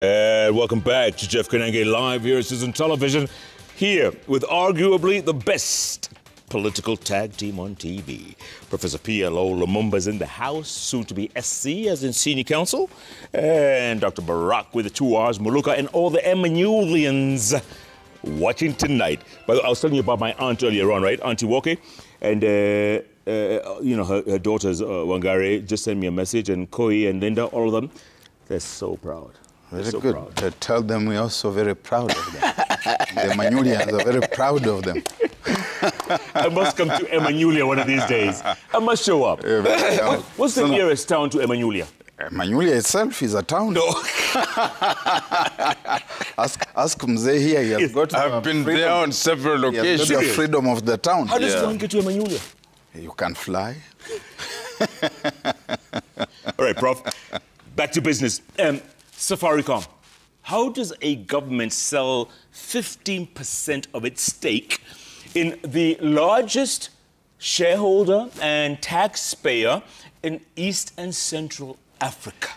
And welcome back to Jeff Kanenge Live here at Citizen Television, here with arguably the best political tag team on TV. Professor PLO Lumumba is in the house, soon to be SC, as in Senior Counsel, and Dr. Barack with the 2 R's, Muluka, and all the Emmanuelians watching tonight. By the way, I was telling you about my aunt earlier on, right? Auntie Woke, and you know, her daughters, Wangari, just sent me a message, and Koi and Linda, all of them, they're so proud. Very so good. Tell them we're also very proud of them. The Emmanuelians are very proud of them. I must come to Emmanuelia one of these days. I must show up. What's the nearest town to Emmanuelia? Emmanuelia itself is a town. No. ask Mzee here. He has got I've been freedom. There on several occasions. The freedom of the town. How does one get to Emmanuelia? You can fly. All right, Prof. Back to business. Safaricom, how does a government sell 15% of its stake in the largest shareholder and taxpayer in East and Central Africa?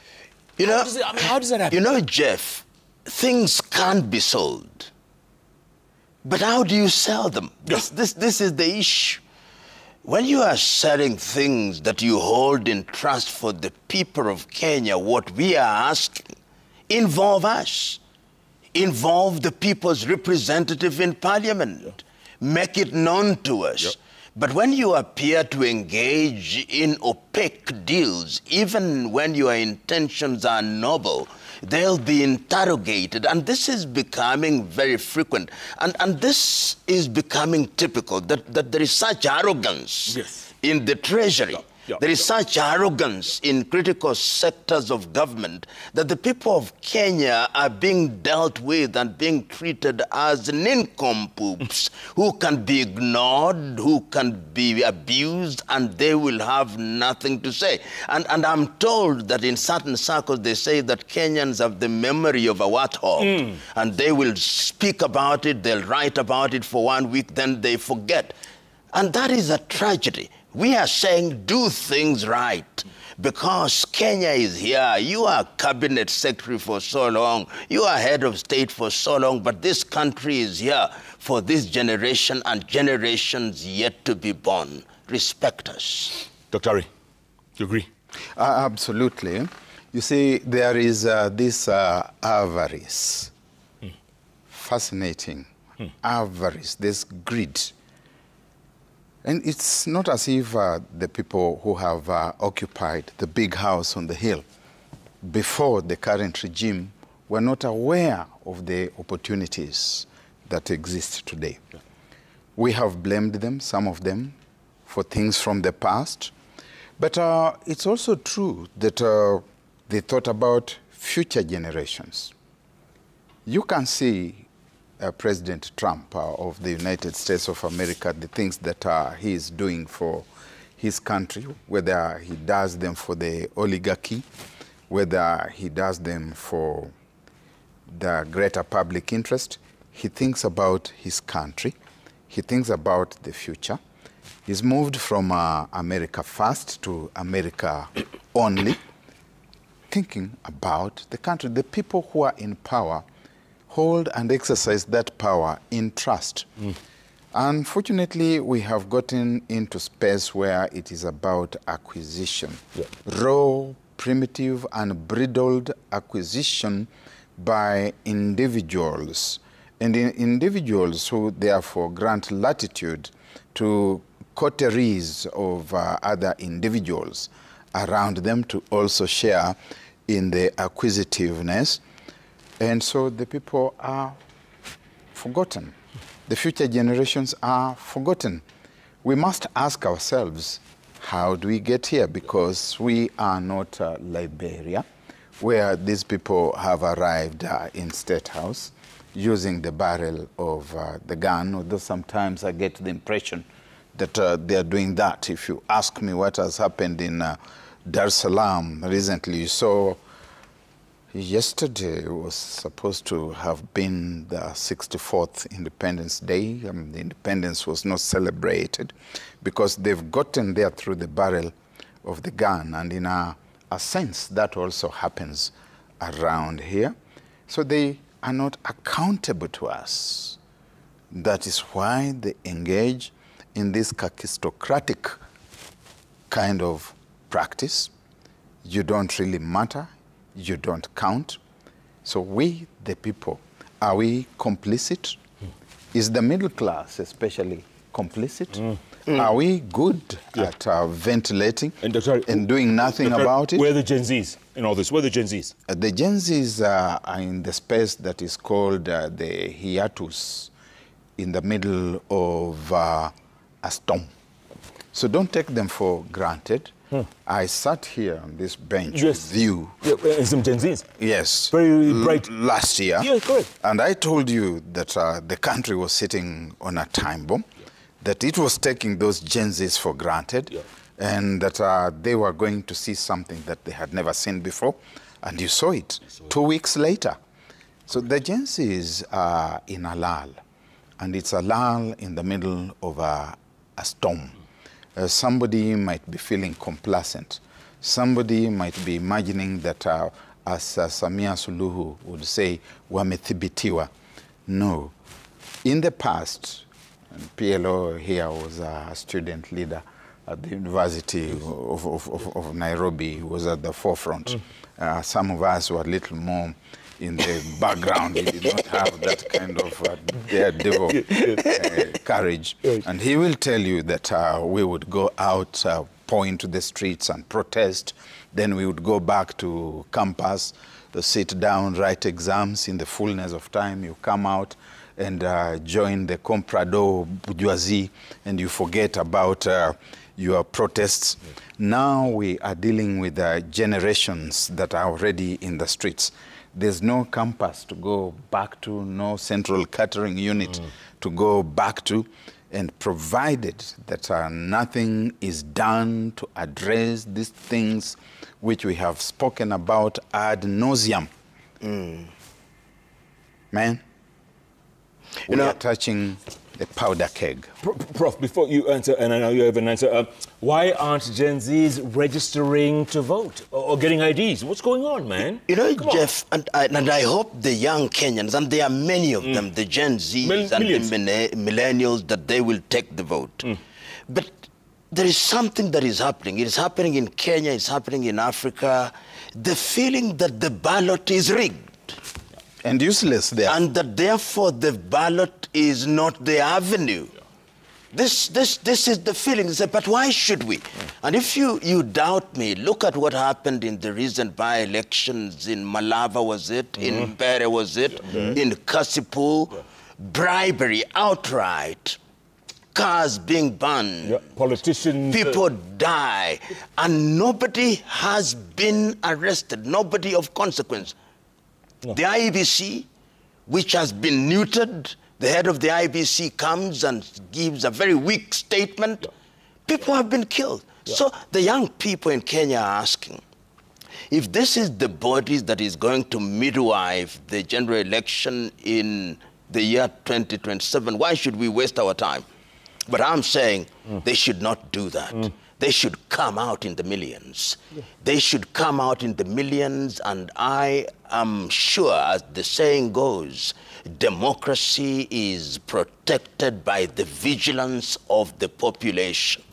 You know, how does that happen? You know, Jeff, things can't be sold. But how do you sell them? This is the issue. When you are selling things that you hold in trust for the people of Kenya, what we are asking, involve us. Involve the people's representative in parliament. Make it known to us. But when you appear to engage in opaque deals, even when your intentions are noble, they'll be interrogated. And this is becoming very frequent. And this is becoming typical, that there is such arrogance in the treasury. There is such arrogance in critical sectors of government that the people of Kenya are being dealt with and being treated as nincompoops who can be ignored, who can be abused, and they will have nothing to say. And I'm told that in certain circles they say that Kenyans have the memory of a warthog, and they will speak about it, they'll write about it for 1 week, then they forget. And that is a tragedy. We are saying do things right because Kenya is here. You are cabinet secretary for so long. You are head of state for so long, but this country is here for this generation and generations yet to be born. Respect us. Dr. Ari, you agree? Absolutely. You see, there is this avarice. Fascinating. Avarice, this greed. And it's not as if the people who have occupied the big house on the hill before the current regime were not aware of the opportunities that exist today. We have blamed them, some of them, for things from the past. But it's also true that they thought about future generations. You can see President Trump of the United States of America, the things that he is doing for his country, whether he does them for the oligarchy, whether he does them for the greater public interest, he thinks about his country, he thinks about the future. He's moved from America first to America only, thinking about the country. The people who are in power hold and exercise that power in trust. Unfortunately, we have gotten into space where it is about acquisition. Raw, primitive, unbridled acquisition by individuals. And individuals who therefore grant latitude to coteries of other individuals around them to also share in the acquisitiveness. And so the people are forgotten. The future generations are forgotten. We must ask ourselves, how do we get here? Because we are not Liberia, where these people have arrived in State House using the barrel of the gun, although sometimes I get the impression that they are doing that. If you ask me what has happened in Dar es Salaam recently, you saw yesterday was supposed to have been the 64th Independence Day. The independence was not celebrated because they've gotten there through the barrel of the gun. And in a sense, that also happens around here. So they are not accountable to us. That is why they engage in this kakistocratic kind of practice. You don't really matter. You don't count. So we, the people, are we complicit? Is the middle class especially complicit? Are we good at ventilating and doing nothing about it? Where are the Gen Zs in all this? Where are the Gen Zs? The Gen Zs are in the space that is called the hiatus, in the middle of a storm. So don't take them for granted. I sat here on this bench with you. Yeah, and some Gen Zs. Yes. Very bright. Last year. Yeah, correct. And I told you that the country was sitting on a time bomb, that it was taking those Gen Zs for granted, and that they were going to see something that they had never seen before. And you saw it 2 weeks later. So the Gen Zs are in a lull, and it's a lull in the middle of a storm. Somebody might be feeling complacent. Somebody might be imagining that, as Samia Suluhu would say, wamethibitiwa. No. In the past, and PLO here was a student leader at the University of Nairobi. He was at the forefront. Some of us were a little more in the background. He did not have that kind of daredevil courage. And he will tell you that we would go out, pour into the streets and protest. Then we would go back to campus, to sit down, write exams. In the fullness of time, you come out and join the comprador bourgeoisie, and you forget about your protests. Now we are dealing with generations that are already in the streets. There's no campus to go back to, no central catering unit to go back to, and provided that nothing is done to address these things which we have spoken about ad nauseum. Man, we are touching the powder keg. Prof, before you answer, and I know you have an answer, why aren't Gen Zs registering to vote or getting IDs? What's going on, man? You know, Jeff, and I hope the young Kenyans, and there are many of them, the Gen Zs and the millennials, that they will take the vote. But there is something that is happening. It is happening in Kenya, it's happening in Africa. The feeling that the ballot is rigged. And useless there. And that therefore the ballot is not the avenue. This is the feeling. They say, but why should we? And if you doubt me, look at what happened in the recent by-elections in Malava, was it? In Mbere, was it? In Kasipu. Bribery outright. Cars being burned. Politicians. People die. And nobody has been arrested. Nobody of consequence. The IEBC, which has been neutered, the head of the IEBC comes and gives a very weak statement. People have been killed. So the young people in Kenya are asking, if this is the body that is going to midwife the general election in the year 2027, why should we waste our time? But I'm saying they should not do that. They should come out in the millions. They should come out in the millions, and I am sure, as the saying goes, democracy is protected by the vigilance of the population.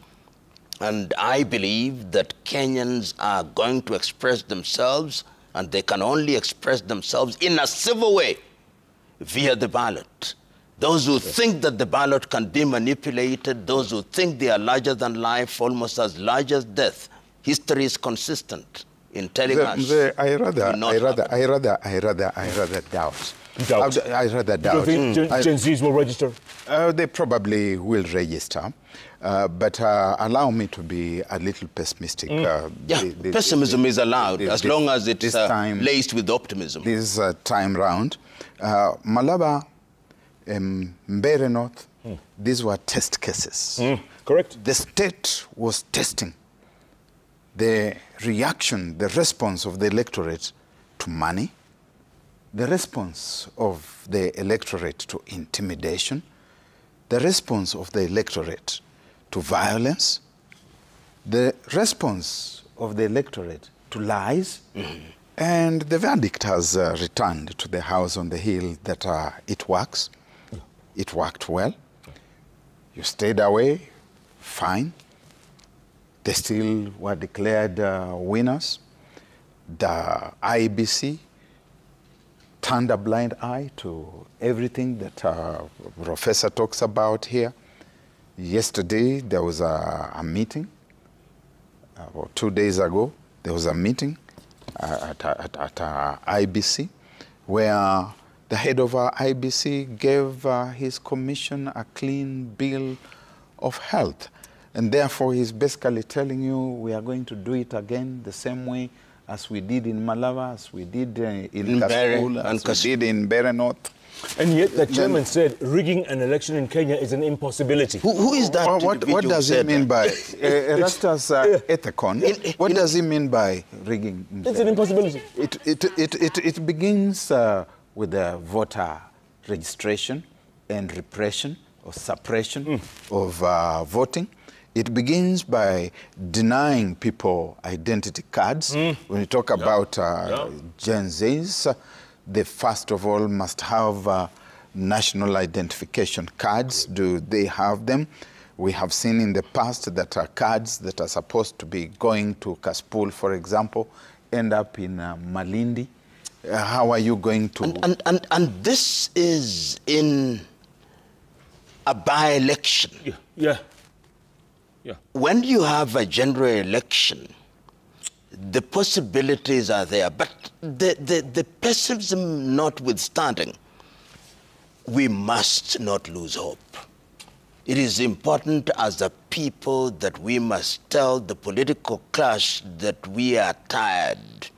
And I believe that Kenyans are going to express themselves, and they can only express themselves in a civil way via the ballot. Those who think that the ballot can be manipulated, those who think they are larger than life, almost as large as death, history is consistent in telling us. I rather doubt. I rather doubt. Do you think Gen Zs will register? They probably will register. But allow me to be a little pessimistic. Pessimism is allowed as long as it's laced with optimism. This time round, Malaba, Mbere North, these were test cases. Correct. The state was testing the reaction, the response of the electorate to money, the response of the electorate to intimidation, the response of the electorate to violence, the response of the electorate to lies, And the verdict has returned to the House on the Hill that it works. Yeah. It worked well. Yeah. You stayed away, fine. They still were declared winners. The IEBC turned a blind eye to everything that Professor talks about here. Yesterday, there was a meeting, or 2 days ago, there was a meeting at IBC where the head of our IBC gave his commission a clean bill of health. And therefore, he's basically telling you we are going to do it again the same way as we did in Malava, as we did in Kasipul, as we did in Bere North. And yet the chairman said rigging an election in Kenya is an impossibility. Who is that? What does he mean by Erastus Ethicon? What does he mean by rigging? It's an impossibility. It begins with the voter registration and repression or suppression of voting. It begins by denying people identity cards. When you talk about Gen Zs, they first of all must have national identification cards. Do they have them? We have seen in the past that cards that are supposed to be going to Kasipul, for example, end up in Malindi. How are you going to... And this is in a by-election. Yeah. When you have a general election, the possibilities are there, but the pessimism notwithstanding, we must not lose hope. It is important as a people that we must tell the political class that we are tired.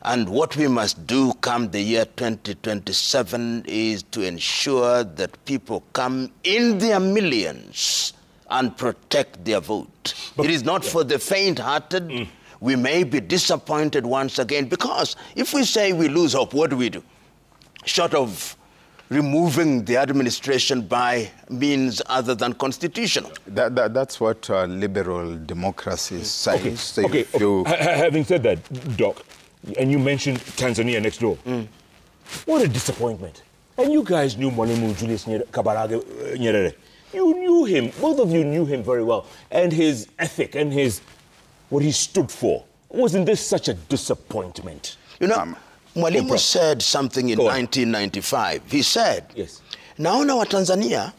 And what we must do come the year 2027 is to ensure that people come in their millions and protect their vote. But, it is not for the faint-hearted. We may be disappointed once again, because if we say we lose hope, what do we do? Short of removing the administration by means other than constitutional. That's what liberal democracy says. Okay. Having said that, Doc, and you mentioned Tanzania next door. What a disappointment. And you guys knew Mwalimu Julius Nyerere. You knew him, both of you knew him very well, and his ethic and what he stood for. Wasn't this such a disappointment? You know, Mwalimu said something in 1995. He said, yes, now Tanzania,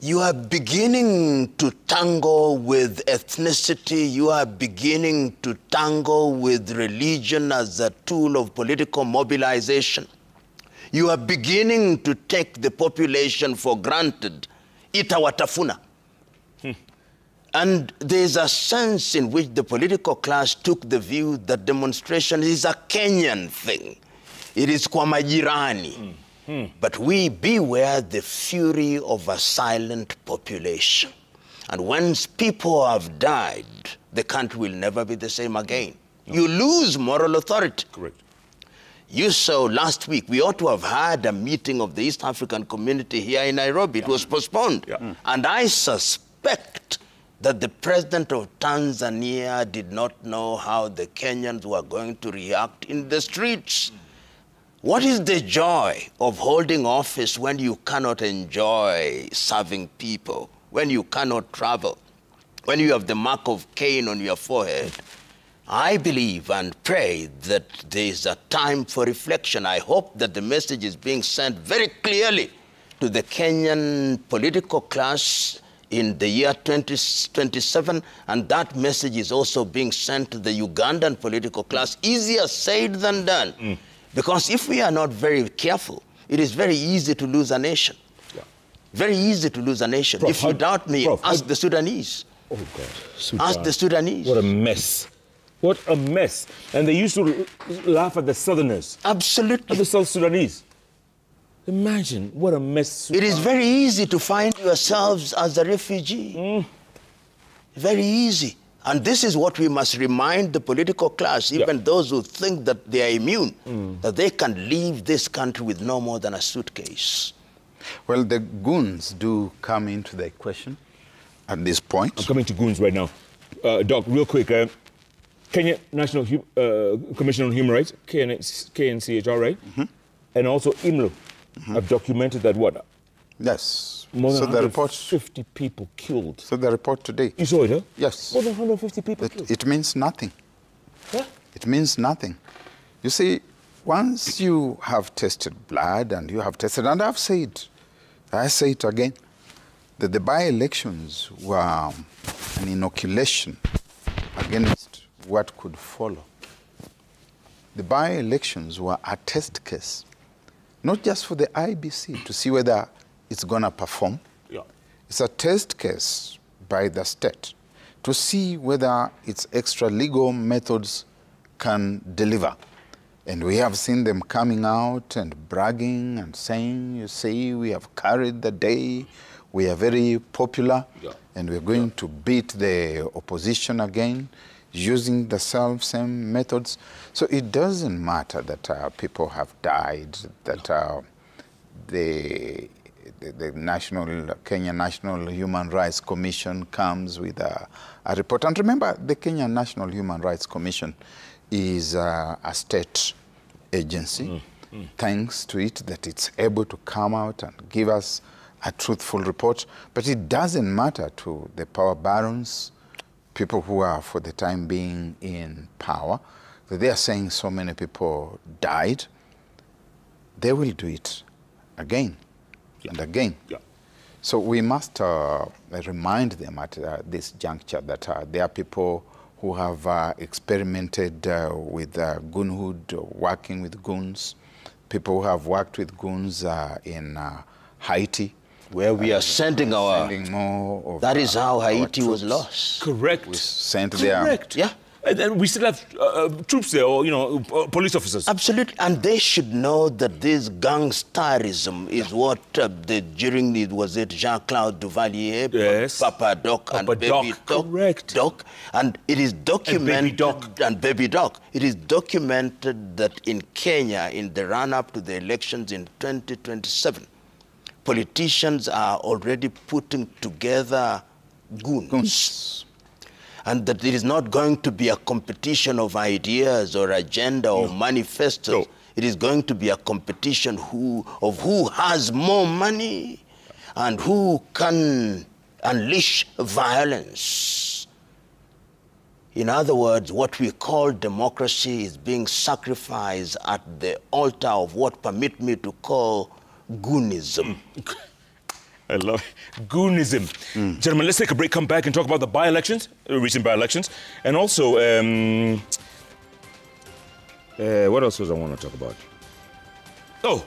you are beginning to tangle with ethnicity, you are beginning to tangle with religion as a tool of political mobilization. You are beginning to take the population for granted. Itawatafuna. And there's a sense in which the political class took the view that demonstration is a Kenyan thing. It is kwa majirani. But we beware the fury of a silent population. And once people have died, the country will never be the same again. No. You lose moral authority. Correct. You saw last week, we ought to have had a meeting of the East African community here in Nairobi. It was postponed. And I suspect that the president of Tanzania did not know how the Kenyans were going to react in the streets. What is the joy of holding office when you cannot enjoy serving people, when you cannot travel, when you have the mark of Cain on your forehead? I believe and pray that there is a time for reflection. I hope that the message is being sent very clearly to the Kenyan political class in the year 2027, and that message is also being sent to the Ugandan political class. Easier said than done. Because if we are not very careful, it is very easy to lose a nation. Very easy to lose a nation. Prof, if you doubt me, ask the Sudanese. Oh, God. Sudan. Ask the Sudanese. What a mess. What a mess. And they used to laugh at the Southerners. Absolutely. At the South Sudanese. Imagine what a mess. It is very easy to find yourselves as a refugee. Very easy. And this is what we must remind the political class, even those who think that they are immune, that they can leave this country with no more than a suitcase. Well, the goons do come into the equation at this point. I'm coming to goons right now. Doc, real quick. Kenya National Commission on Human Rights, KNCHR, right? And also IMLO have documented that what? Yes. More than so the report, 150 people killed. So the report today. You saw it, huh? Yes. More than 150 people killed. It means nothing. Yeah? It means nothing. You see, once you have tested blood and you have tested, and I say it again, that the by-elections were an inoculation against what could follow. The by-elections were a test case, not just for the IBC to see whether it's going to perform. Yeah. It's a test case by the state to see whether its extra-legal methods can deliver. And we have seen them coming out and bragging and saying, you see, we have carried the day, we are very popular, and we're going to beat the opposition again using the same methods. So it doesn't matter that people have died, that the Kenya National Human Rights Commission comes with a report. And remember, the Kenya National Human Rights Commission is a state agency. Thanks to it that it's able to come out and give us a truthful report. But it doesn't matter to the power barons, people who are for the time being in power, that they are saying so many people died. They will do it again and again. So we must remind them at this juncture that there are people who have experimented with goonhood, working with goons, people who have worked with goons in Haiti. Where we are sending our... more of, that is how Haiti was lost. Correct. We sent there. Correct. Yeah. And then we still have troops there, or, police officers. Absolutely. And they should know that this gangsterism is what during it was it Jean-Claude Duvalier, yes. Papa Doc, and Baby Doc. Correct. Doc. And it is documented... And Baby Doc. It is documented that in Kenya, in the run-up to the elections in 2027, politicians are already putting together goons. And that it is not going to be a competition of ideas or agenda or manifestos. No. It is going to be a competition of who has more money and who can unleash violence. In other words, what we call democracy is being sacrificed at the altar of what permit me to call goonism. I love it. Goonism. Gentlemen, let's take a break, come back and talk about the by-elections, recent by-elections, and also, what else was I want to talk about? Oh,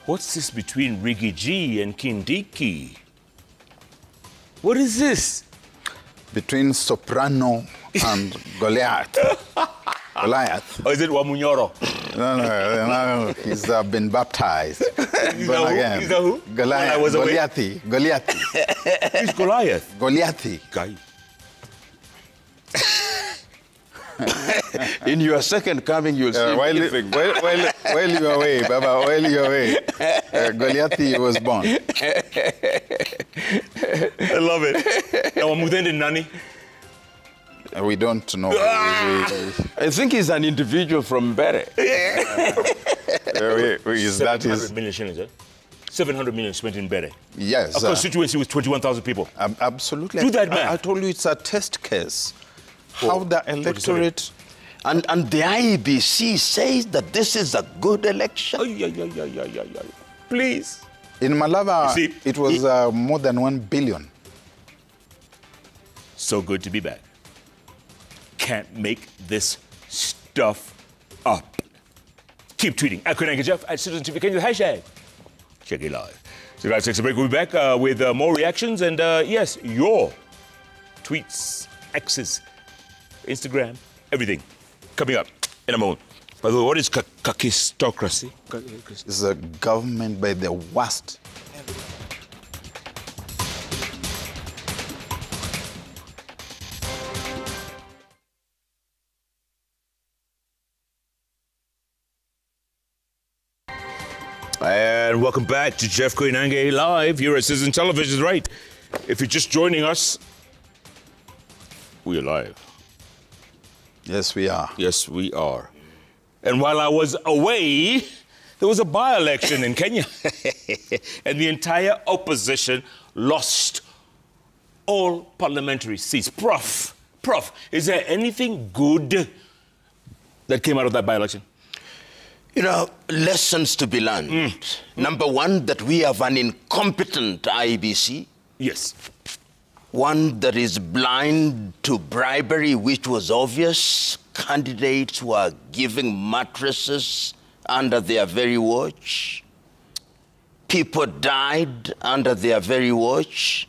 what's this between Riggy G and Kindiki? What is this? Between Soprano and Goliath. Goliath. Or is it Wamunyoro? No, he's been baptized. He's Born who? again. He's who? Goliath. Goliath. He's Goliath. Goliath. Guy. In your second coming, you'll see. While you're away, Baba, while you're away, Goliath was born. I love it. Now, Mudende Nani. We don't know. I think he's an individual from Bere. That 700 million shillings, eh? 700 million spent in Bere. Yes. A constituency with 21,000 people. Absolutely. Do that, man. I told you it's a test case. How the electorate... And the IEBC says that this is a good election. Please. In Malava, See, it was more than 1 billion. So good to be back. Can't make this stuff up. Keep tweeting at Koinange Jeff at Citizen TV. Can you hashtag? Check it live. So guys, takes a break. We'll be back with more reactions and yes, your tweets, X's, Instagram, everything coming up in a moment. By the way, what is kakistocracy? It's a government by the worst. And welcome back to Jeff Koinange Live here at Citizen Television. Right, if you're just joining us, we are live. Yes, we are. Yes, we are. And while I was away, there was a by-election in Kenya. And the entire opposition lost all parliamentary seats. Prof, is there anything good that came out of that by-election? You know, lessons to be learned. Number one, that we have an incompetent IEBC. Yes. One that is blind to bribery, which was obvious. Candidates were giving mattresses under their very watch. People died under their very watch.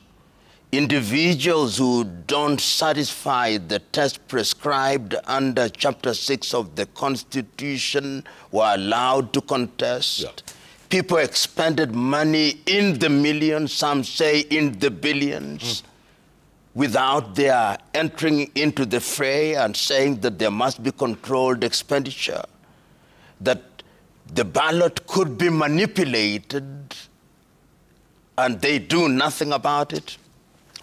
Individuals who don't satisfy the test prescribed under Chapter 6 of the Constitution were allowed to contest. Yeah. People expended money in the millions, some say in the billions, without their entering into the fray and saying that there must be controlled expenditure, that the ballot could be manipulated, and they do nothing about it.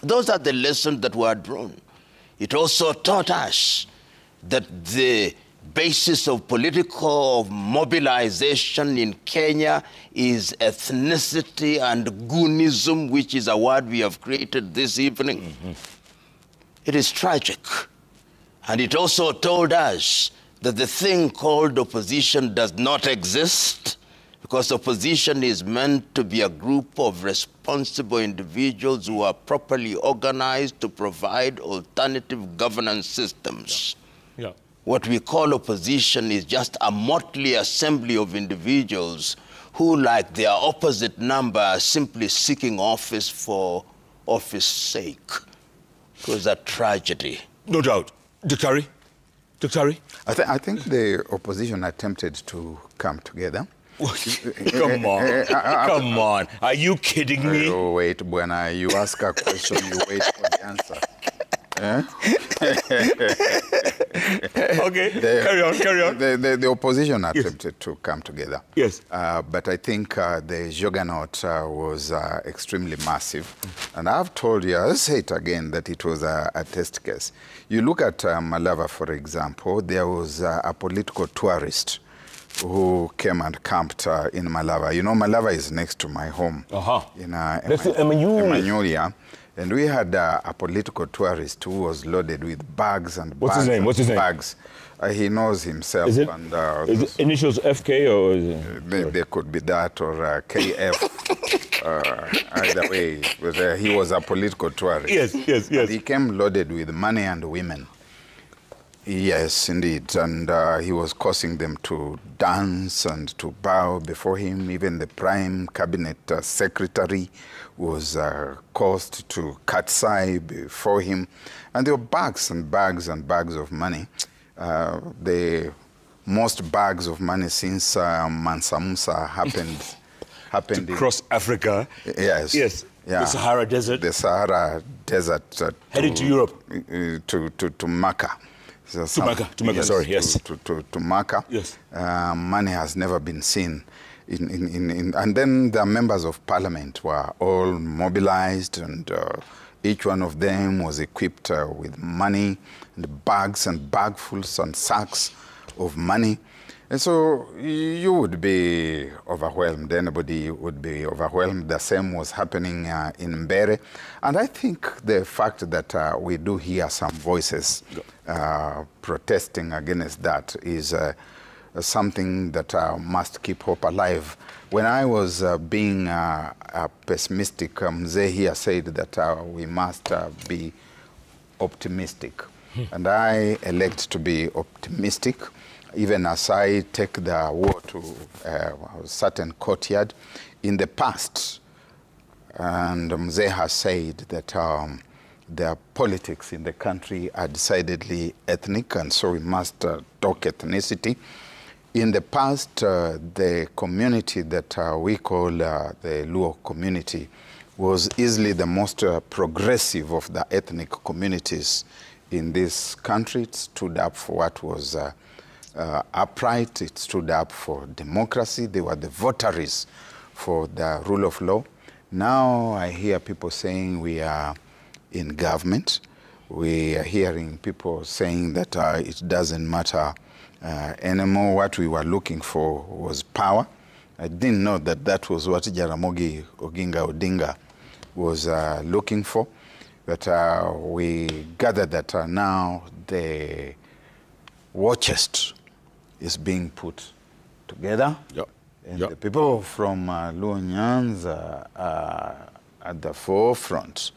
Those are the lessons that were drawn. It also taught us that the basis of political mobilization in Kenya is ethnicity and goonism, which is a word we have created this evening. It is tragic. And it also told us that the thing called opposition does not exist, because opposition is meant to be a group of responsible individuals who are properly organized to provide alternative governance systems. Yeah. What we call opposition is just a motley assembly of individuals who, like their opposite number, are simply seeking office for office sake. It was a tragedy. No doubt. Dr. Harry? I think the opposition attempted to come together. Come on. Come on. Are you kidding me? Oh, wait, Buena, you ask a question, you wait for the answer. Okay, carry on. The opposition attempted to come together. Yes. But I think the juggernaut was extremely massive. And I've told you, I'll say it again, that it was a test case. You look at Malava, for example, there was a political tourist who came and camped in Malava. You know, Malava is next to my home. In Emmanuelia. And we had a political tourist who was loaded with bags and What's his name? bags. He knows himself. Is it, and, is it initials FK or is it? They could be that or KF. Either way, he was a political tourist. Yes. And he came loaded with money and women. Yes, indeed. And he was causing them to dance and to bow before him. Even the prime cabinet secretary was caused to curtsy before him. And there were bags and bags and bags of money. The most bags of money since Mansa Musa happened Across Africa. Yes. Yes. Yeah. The Sahara Desert. The Sahara Desert. Heading to Europe. To Makkah. So to Makkah, sorry, yes. To Makkah. Yes. Money has never been seen. And then the members of parliament were all mobilized, and each one of them was equipped with money, and bags and bagfuls and sacks of money. And so you would be overwhelmed. Anybody would be overwhelmed. The same was happening in Mbere. And I think the fact that we do hear some voices protesting against that is something that must keep hope alive. When I was being pessimistic, Mzee here said that we must be optimistic. And I elect to be optimistic, even as I take the war to a certain courtyard. In the past, and Mzee has said that the politics in the country are decidedly ethnic, and so we must talk ethnicity. In the past, the community that we call the Luo community was easily the most progressive of the ethnic communities in this country. It stood up for what was upright. It stood up for democracy. They were the votaries for the rule of law. Now I hear people saying we are in government. We are hearing people saying that it doesn't matter anymore. What we were looking for was power. I didn't know that that was what Jaramogi Oginga Odinga was looking for. But we gathered that now the war chest is being put together. Yep. And the people from Luonyans are at the forefront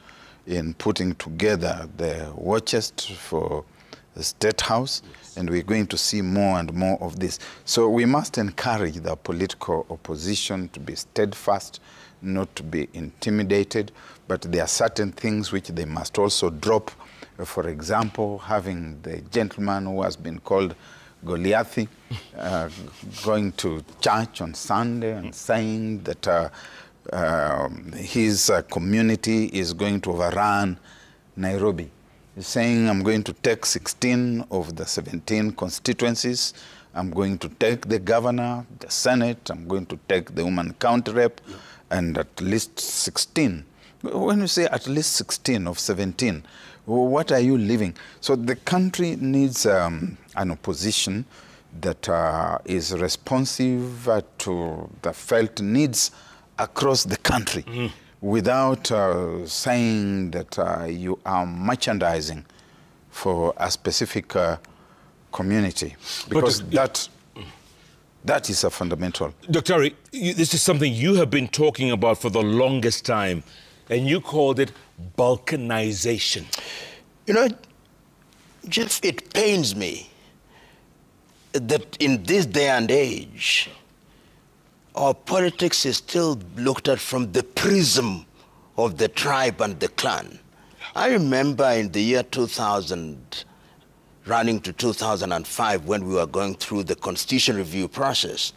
in putting together the war chest for the State House. Yes. And we're going to see more and more of this. So we must encourage the political opposition to be steadfast, not to be intimidated, but there are certain things which they must also drop. For example, having the gentleman who has been called Goliathi going to church on Sunday and saying that his community is going to overrun Nairobi. He's saying, I'm going to take 16 of the 17 constituencies. I'm going to take the governor, the Senate, I'm going to take the woman county rep, and at least 16. When you say at least 16 of 17, what are you leaving? So the country needs an opposition that is responsive to the felt needs across the country without saying that you are merchandising for a specific community. Because that is a fundamental. Dr. Ari, this is something you have been talking about for the longest time, and you called it balkanization. You know, Jeff, it pains me that in this day and age, our politics is still looked at from the prism of the tribe and the clan. I remember in the year 2000, running to 2005, when we were going through the constitution review process,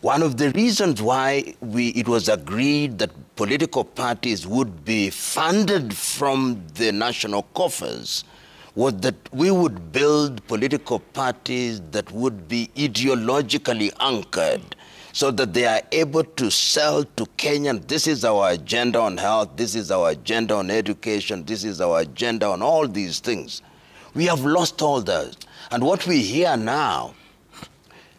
one of the reasons why it was agreed that political parties would be funded from the national coffers was that we would build political parties that would be ideologically anchored so that they are able to sell to Kenyans, this is our agenda on health, this is our agenda on education, this is our agenda on all these things. We have lost all that. And what we hear now,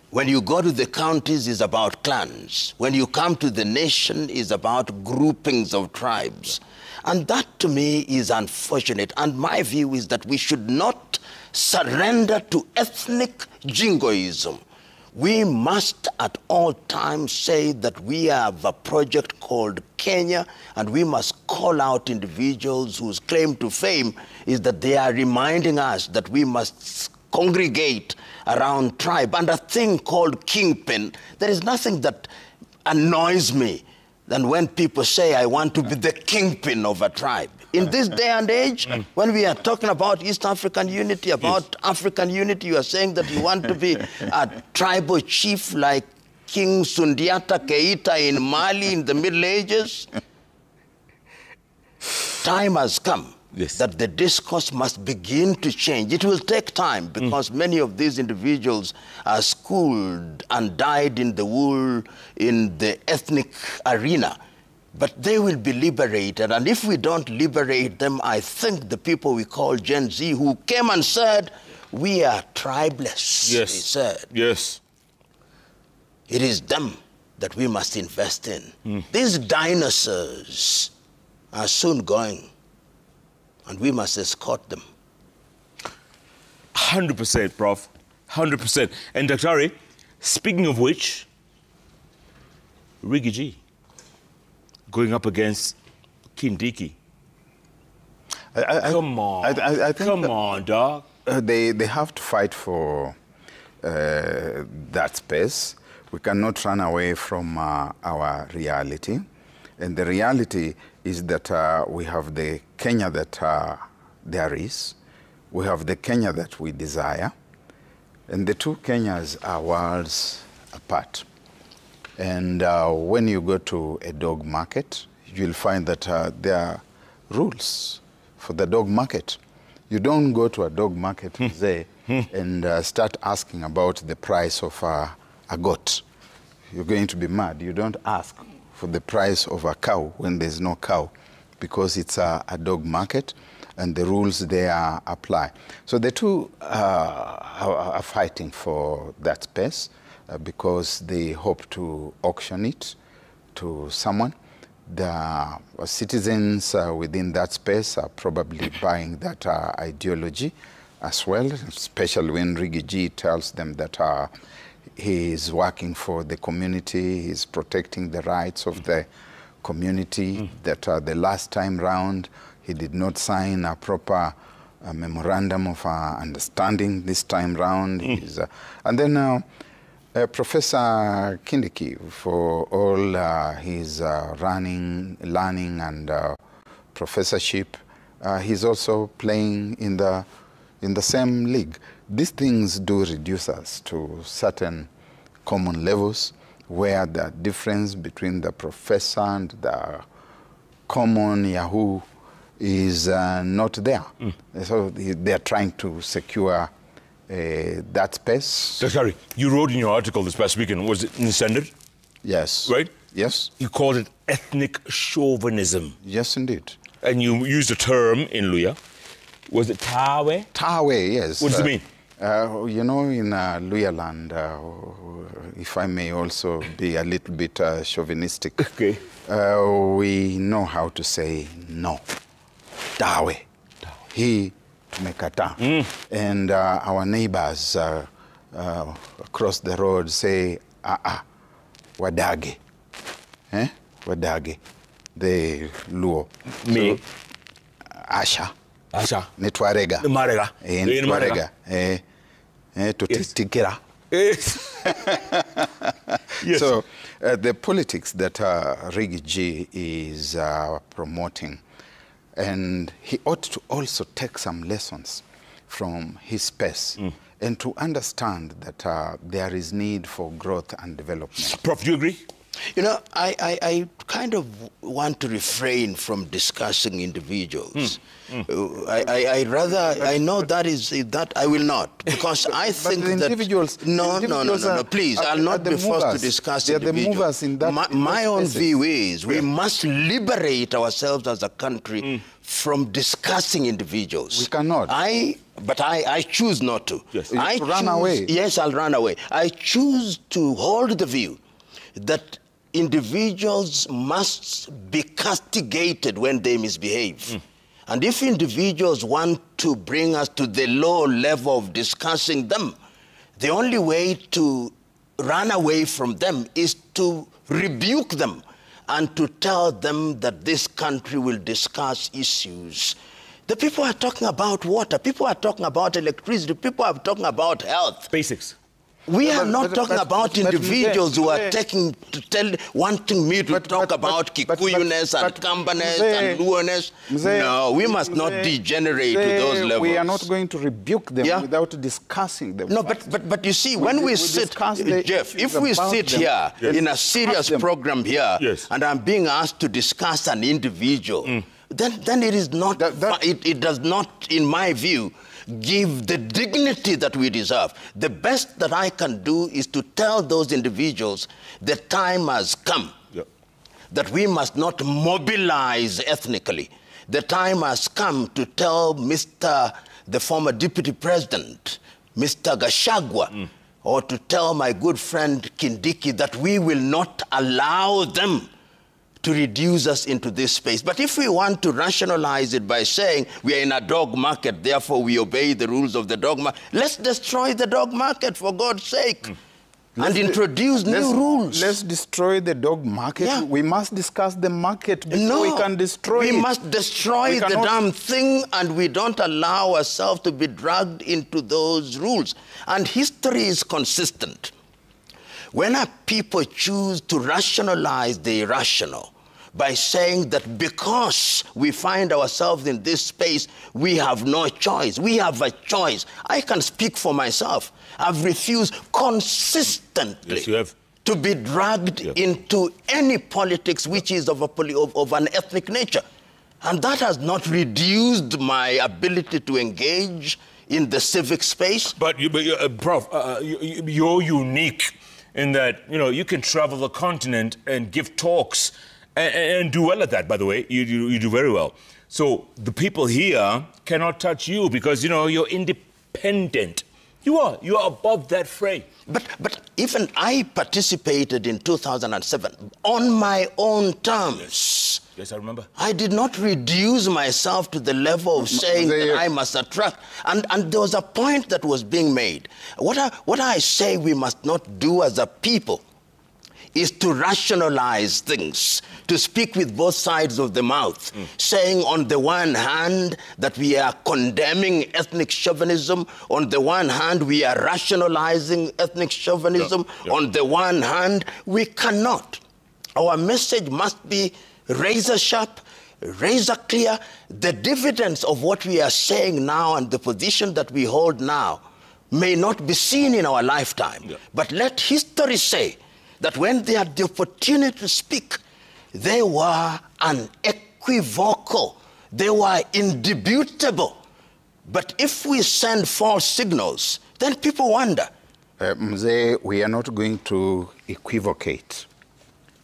when you go to the counties, is about clans. When you come to the nation, is about groupings of tribes. And that, to me, is unfortunate. And my view is that we should not surrender to ethnic jingoism. We must at all times say that we have a project called Kenya, and we must call out individuals whose claim to fame is that they are reminding us that we must congregate around tribe. And a thing called kingpin, there is nothing that annoys me than when people say, I want to be the kingpin of a tribe. In this day and age, when we are talking about East African unity, about African unity, you are saying that you want to be a tribal chief like King Sundiata Keita in Mali in the Middle Ages. Time has come that the discourse must begin to change. It will take time because many of these individuals are schooled and dyed in the wool in the ethnic arena. But they will be liberated. And if we don't liberate them, I think the people we call Gen Z, who came and said, we are tribeless, they said. Yes. It is them that we must invest in. These dinosaurs are soon going, and we must escort them. 100%, Prof. 100%. And Dr. Ari, speaking of which, Riggy G going up against Kindiki. Come on. I think come on, dog. They have to fight for that space. We cannot run away from our reality. And the reality is that we have the Kenya that there is. We have the Kenya that we desire. And the two Kenyas are worlds apart. And when you go to a dog market, you'll find that there are rules for the dog market. You don't go to a dog market today and start asking about the price of a goat. You're going to be mad. You don't ask for the price of a cow when there's no cow, because it's a dog market. and the rules there apply. So the two are fighting for that space because they hope to auction it to someone. The citizens within that space are probably buying that ideology as well, especially when Riggy G tells them that he is working for the community, he's protecting the rights of the community, that the last time round he did not sign a proper memorandum of understanding this time round. And then Professor Kindiki, for all his learning and professorship, he's also playing in the same league. These things do reduce us to certain common levels where the difference between the professor and the common Yahoo is not there. So they're trying to secure that space. Sorry, you wrote in your article this past weekend, was it in the Standard? Yes. Right? Yes. You called it ethnic chauvinism. Yes, indeed. And you used a term in Luya. Was it Tawe? Tawe, yes. What does it mean? You know, in Luya land, if I may also be a little bit chauvinistic, okay. We know how to say no. Tawe. He tumekata. And our neighbors across the road say, wadage. Wadage. The Luo. Me. So, Asha. Asha. Netwarega. Marega. Netwarega. Tutikira. Yes. So the politics that Riggy G is promoting, and he ought to also take some lessons from his space and to understand that there is need for growth and development. Prof, do you agree? You know, I kind of want to refrain from discussing individuals. I know that I will not, because I think the that individuals, no, please, I'll not be forced to discuss individuals. My own view is we must liberate ourselves as a country from discussing individuals. We cannot. But I choose not to. Yes. Run away. Yes, I'll run away. I choose to hold the view that individuals must be castigated when they misbehave. And if individuals want to bring us to the low level of discussing them, the only way to run away from them is to rebuke them and to tell them that this country will discuss issues. The people are talking about water, people are talking about electricity, people are talking about health. Basics. We are not talking about individuals who are wanting me to talk about Kikuyuness and Kambaness and Luoness. No, we must not degenerate to those levels. We are not going to rebuke them without discussing them. No, but you see, when we sit, Jeff, if we sit here in a serious program here, and I'm being asked to discuss an individual, then it is not, it does not, in my view, give the dignity that we deserve. The best that I can do is to tell those individuals the time has come, that we must not mobilize ethnically. The time has come to tell the former deputy president, Mr. Gashagwa, or to tell my good friend Kindiki that we will not allow them to reduce us into this space. But if we want to rationalize it by saying we are in a dog market, therefore we obey the rules of the dog market, let's destroy the dog market, for God's sake, and introduce new rules. Let's destroy the dog market. Yeah. We must discuss the market before we can destroy it. We must destroy the damn thing, and we don't allow ourselves to be dragged into those rules. And history is consistent. When our people choose to rationalize the irrational by saying that because we find ourselves in this space, we have no choice. We have a choice. I can speak for myself. I've refused consistently to be dragged into any politics which is of an ethnic nature. And that has not reduced my ability to engage in the civic space. But, Prof, you're unique in that, you can travel the continent and give talks and do well at that, by the way. You do very well. So the people here cannot touch you because, you know, you're independent. You're above that fray. But even I participated in 2007 on my own terms. Yes, I remember. I did not reduce myself to the level of saying that I must attract. And there was a point that was being made. What I say we must not do as a people is to rationalize things, to speak with both sides of the mouth, saying on the one hand that we are condemning ethnic chauvinism, on the one hand we are rationalizing ethnic chauvinism, on the one hand we cannot. Our message must be razor sharp, razor clear. The dividends of what we are saying now and the position that we hold now may not be seen in our lifetime, but let history say that when they had the opportunity to speak, they were unequivocal. They were indubitable. But if we send false signals, then people wonder. Mzee, we are not going to equivocate.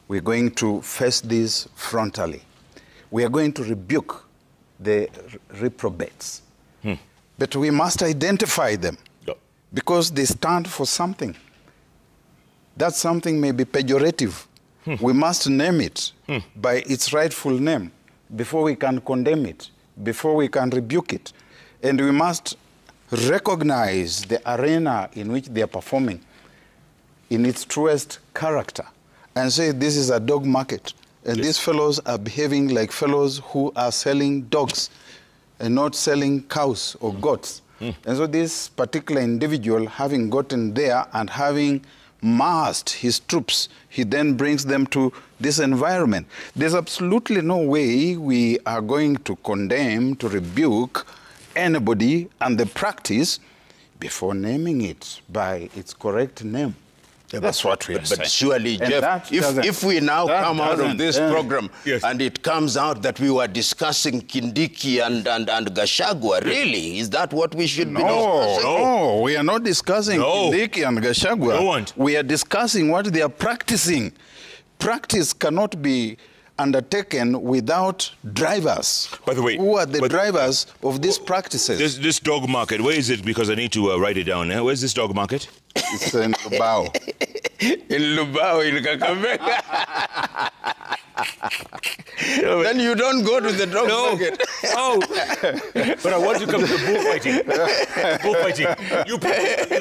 We're going to face this frontally. We are going to rebuke the reprobates. But we must identify them because they stand for something. That something may be pejorative. We must name it by its rightful name before we can condemn it, before we can rebuke it. And we must recognize the arena in which they are performing in its truest character and say this is a dog market. And these fellows are behaving like fellows who are selling dogs and not selling cows or goats. And so this particular individual, having gotten there and having massed his troops, he then brings them to this environment. There's absolutely no way we are going to condemn, to rebuke anybody and the practice before naming it by its correct name. That's what we are saying. But surely, Jeff, if we now come out of this program and it comes out that we were discussing Kindiki and Gachagua, really, is that what we should be discussing? No, we are not discussing Kindiki and Gachagua. We are discussing what they are practicing. Practice cannot be undertaken without drivers. By the way, who are the drivers of these practices? This dog market, where is it? Because I need to write it down. Where's this dog market? It's in Lubao. In Lubao, in Kakamega. Then you don't go to the dog market. No. But I want to come to bullfighting. Bullfighting. You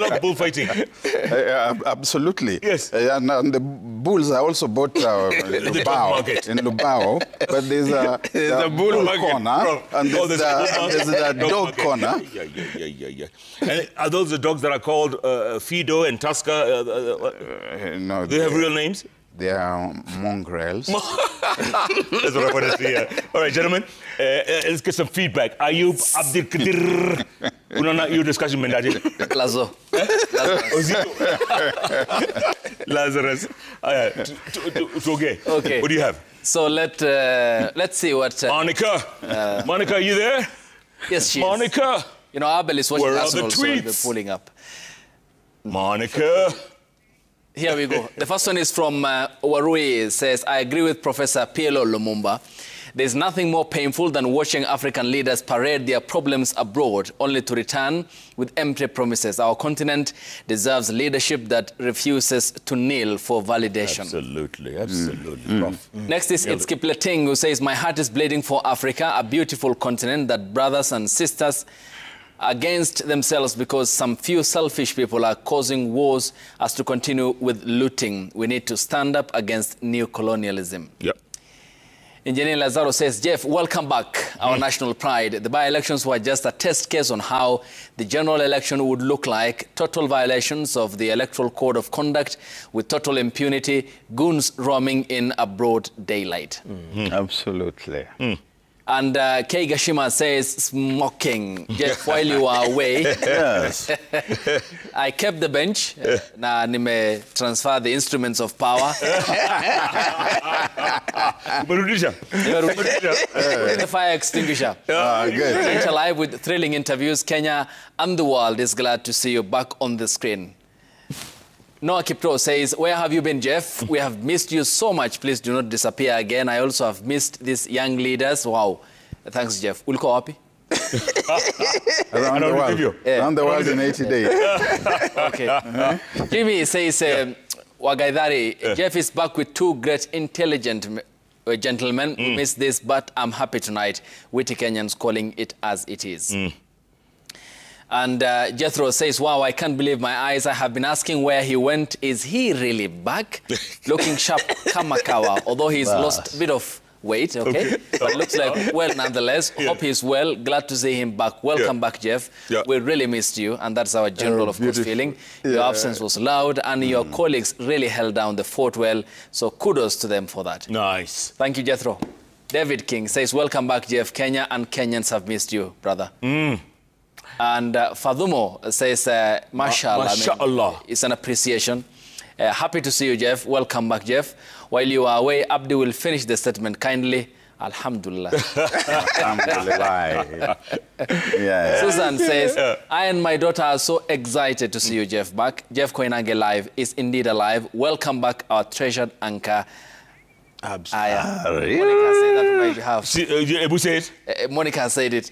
love bullfighting. Absolutely. Yes. And the bulls are also bought in Lubao. But there's a bull corner and there's a dog corner. Yeah. And are those the dogs that are called Fido and Tusker? No. Do they have real names? They are mongrels. That's what I want to see. All right, gentlemen, let's get some feedback. Ayub Abdul Kadir. Unana, you discussion mendaje? Lazo. Lazarus. Okay. What do you have? So let's see what... Monica. Monica, are you there? Yes, she Monica. Is. You know, Abel is watching Arsenal, so they're pulling up. Monica. Here we go. The first one is from Warui. It says, I agree with Professor PLO Lumumba. There's nothing more painful than watching African leaders parade their problems abroad, only to return with empty promises. Our continent deserves leadership that refuses to kneel for validation. Absolutely. Next is It's Kipleting, who says, my heart is bleeding for Africa, a beautiful continent that brothers and sisters against themselves because some few selfish people are causing wars as to continue with looting. We need to stand up against neocolonialism. Yep. Engineer Lazaro says, Jeff, welcome back, our national pride. The by-elections were just a test case on how the general election would look like. Total violations of the Electoral Code of Conduct with total impunity, goons roaming in a broad daylight. Absolutely. And Kei Gashima says, smoking. Jeff, while you were away, Yes. I kept the bench. Na nime transfer the instruments of power. The fire extinguisher. Good. Went alive with thrilling interviews. Kenya and the world is glad to see you back on the screen. Noah Kipto says, where have you been, Jeff? We have missed you so much. Please do not disappear again. I also have missed these young leaders. Wow. Thanks, Jeff. Ulikuwa wapi? Around the world. Around the world in 80 days. Okay. Jimmy says, Wagaidari, Jeff is back with two great intelligent gentlemen. We missed this, but I'm happy tonight. Witty Kenyans calling it as it is. And Jethro says, wow, I can't believe my eyes. I have been asking where he went. Is he really back? Looking sharp, Kamakawa, although he's lost a bit of weight, okay? But looks like well nonetheless. Hope he's well. Glad to see him back. Welcome back, Jeff. We really missed you, and that's our general, of course, feeling. Your absence was loud, and your colleagues really held down the fort well, so kudos to them for that. Nice. Thank you, Jethro. David King says, welcome back, Jeff. Kenya and Kenyans have missed you, brother. And Fadumo says, mashallah. Mashallah. I mean, it's an appreciation. Happy to see you, Jeff. Welcome back, Jeff. While you are away, Abdi will finish the statement kindly. Alhamdulillah. Alhamdulillah. Yeah. Susan says, I and my daughter are so excited to see you, Jeff, back. Jeff Koinange Live is indeed alive. Welcome back, our treasured anchor. Absolutely. Monica said that on my behalf. Ebu say it. Monica said it.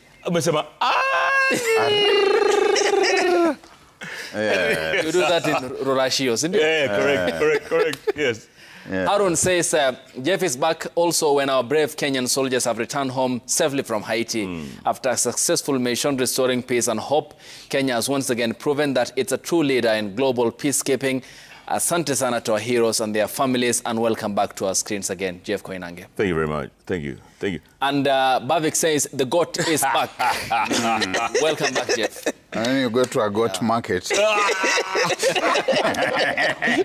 Yeah. You do that in Rorashio, isn't it? Yeah, correct. Yes. Aaron says, Jeff is back also when our brave Kenyan soldiers have returned home safely from Haiti. After a successful mission restoring peace and hope, Kenya has once again proven that it's a true leader in global peacekeeping. Asante sana to our heroes and their families, and welcome back to our screens again, Jeff Koinange. Thank you very much. Thank you. And Bavik says, the goat is back. Welcome back, Jeff. And then you go to a goat market.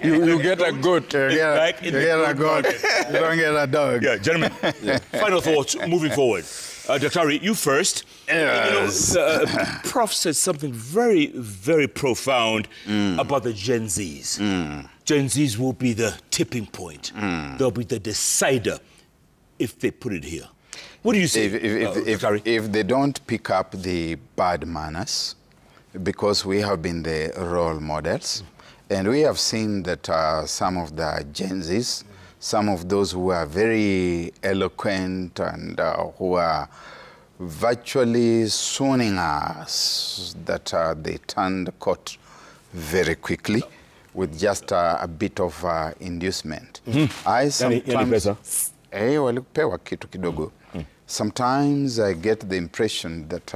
you get a goat. You get a goat. You don't get a dog. Yeah, gentlemen, final thoughts moving forward. Daktari, you first. Yes. Prof said something very, very profound about the Gen Zs. Gen Zs will be the tipping point. They'll be the decider if they put it here. What do you say, if they don't pick up the bad manners, because we have been the role models, and we have seen that some of the Gen Zs, some of those who are very eloquent and who are virtually swooning us, that they turn the court very quickly with just a bit of inducement. I sometimes... walipewa kitu kidogo. Sometimes I get the impression that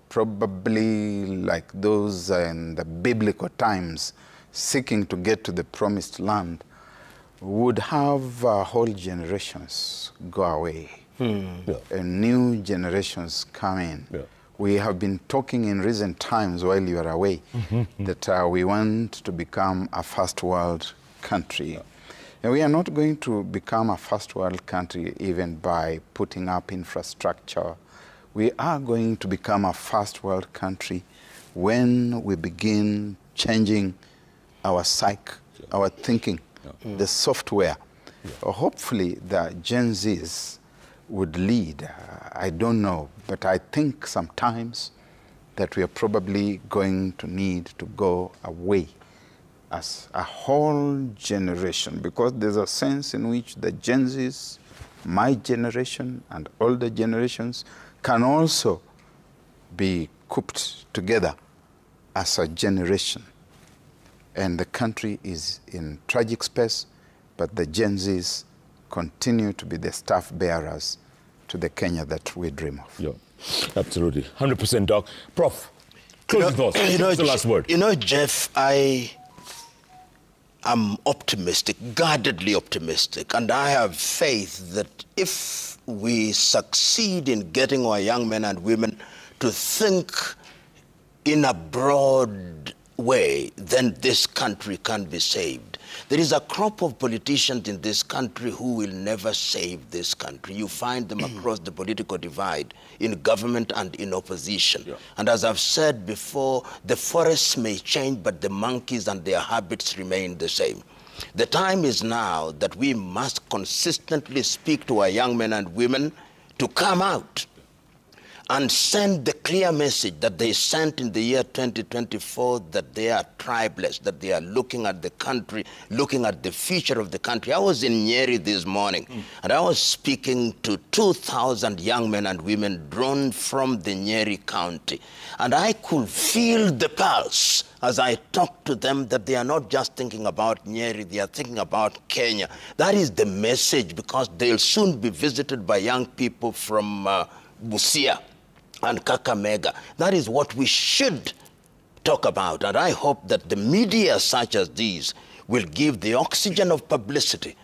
probably like those in the biblical times seeking to get to the promised land would have whole generations go away and new generations come in. We have been talking in recent times while you are away that we want to become a first world country. And we are not going to become a first world country even by putting up infrastructure. We are going to become a first world country when we begin changing our psyche, our thinking, the software. Hopefully the Gen Zs would lead. I don't know, but I think sometimes that we are probably going to need to go away as a whole generation, because there's a sense in which the Gen Zs, my generation and older generations, can also be cooped together as a generation. And the country is in tragic space, but the Gen Zs continue to be the staff bearers to the Kenya that we dream of. Yeah, absolutely. 100%, Doc. Prof, closing thoughts. What's the last word? You know, Jeff, I'm optimistic, guardedly optimistic, and I have faith that if we succeed in getting our young men and women to think in a broad way, then this country can be saved. There is a crop of politicians in this country who will never save this country. You find them across the political divide, in government and in opposition. Yeah. And as I've said before, the forests may change, but the monkeys and their habits remain the same. The time is now that we must consistently speak to our young men and women to come out and send the clear message that they sent in the year 2024, that they are tribeless, that they are looking at the country, looking at the future of the country. I was in Nyeri this morning, and I was speaking to 2,000 young men and women drawn from the Nyeri County, and I could feel the pulse as I talked to them, that they are not just thinking about Nyeri, they are thinking about Kenya. That is the message, because they'll soon be visited by young people from Busia and Kakamega. That is what we should talk about. And I hope that the media such as these will give the oxygen of publicity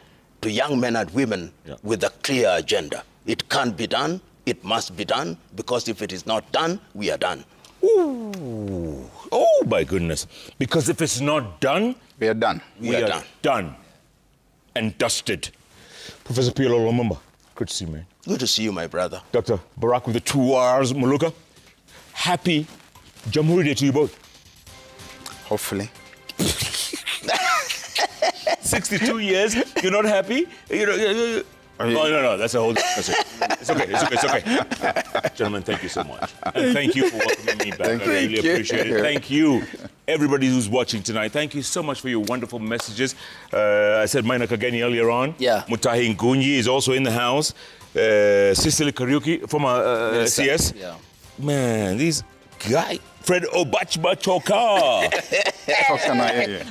to young men and women with a clear agenda. It can be done, it must be done, because if it is not done, we are done. Ooh. Oh, my goodness. Because if it's not done, We are done. we are done and dusted. Professor P.L.O. Lumumba, good to see you, man. Good to see you, my brother. Dr. Barack with the 2 R's, Muluka. Happy Jamhuri Day to you both. Hopefully. 62 years, you're not happy? No, that's a whole... That's it. It's okay. Gentlemen, thank you so much. And thank you for welcoming me back. I really appreciate it. Thank you, everybody who's watching tonight. Thank you so much for your wonderful messages. I said Maina Kageni earlier on. Yeah. Mutahi Ngunyi is also in the house. Cicely Kariuki from CS. Yeah. Man, these guys... Fred Obachba Choka.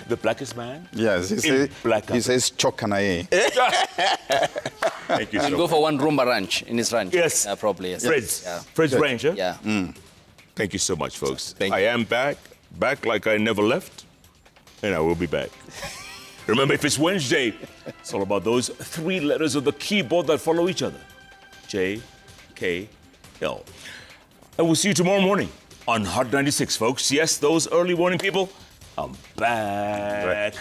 The blackest man? Yes, he says Chokanaye. Thank you so We'll much. go for one Rumba ranch in his ranch. Yes. Probably, yes. Fred's ranch, huh? Yeah. Thank you so much, folks. Thank I am back like I never left, and I will be back. Remember, if it's Wednesday, it's all about those 3 letters of the keyboard that follow each other. JKL. And we'll see you tomorrow morning on Hot 96, folks. Yes, those early morning people, I'm back. Right.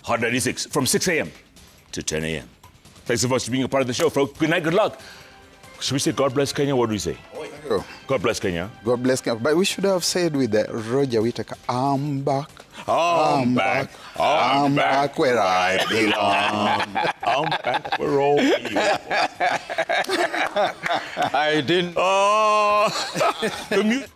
Hot 96 from 6 a.m. to 10 a.m. Thanks so much for being a part of the show, folks. Good night, good luck. Should we say God bless Kenya? What do we say? Oh, God bless Kenya. God bless Kenya. But we should have said with Roger Whittaker, I'm back. I'm back. I'm back where I belong. I'm back where all you. I didn't. Oh, the music.